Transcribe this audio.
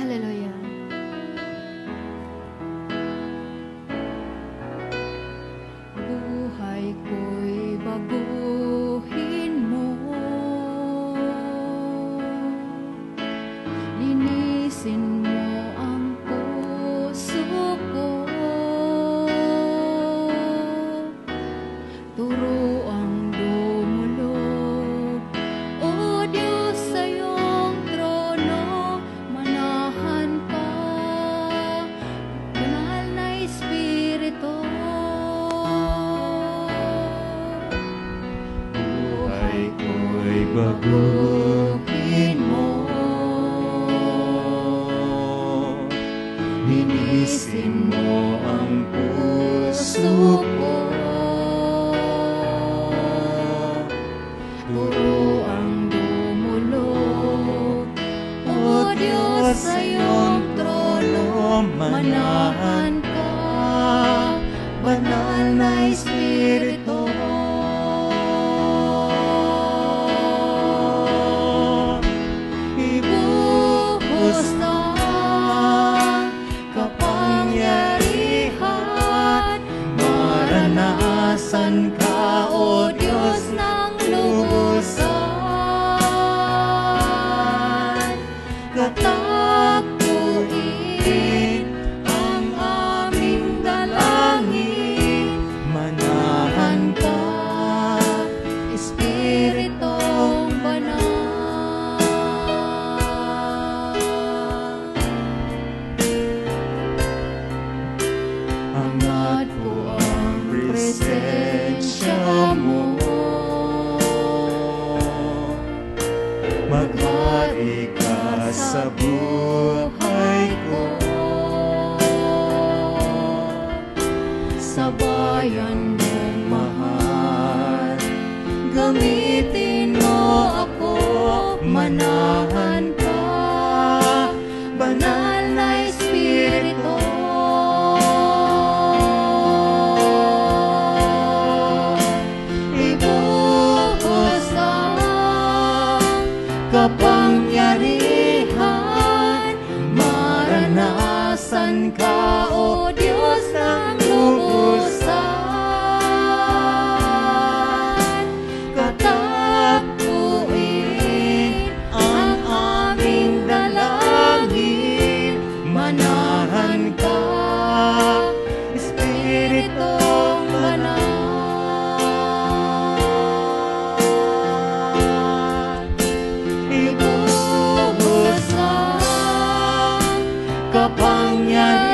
Hallelujah. Buhay ko'y baguhin mo, linisin mo ang puso ko, turuang dumulog, O Diyos, sa iyong trono, manahan ka, banal na Espiritu. Buhay ko'y baguhin mo, linisin mo ang puso ko, Turuang dumulog, O Diyos, sa iyong trono, manahan ka, banal na Espiritu. Ibuhos ang kapangyarihan, maranasan ka, O Diyos, ng lubusan. Katakuin ang aming dalangin, manahan ka, Espiritong Banal. angat ko ang presensya mo, maghari ka sa buhay ko, Sa bayan mong mahal, gamitin mo ako, manahan ka, banal na Espiritu. Ibuhos ang kapangyarihan, maranasan ka, O Diyos, ng lubusan. Katakuin ang aming dalangin, manahan ka, Espiritong Banal. Ibuhos ang kapangyarihan,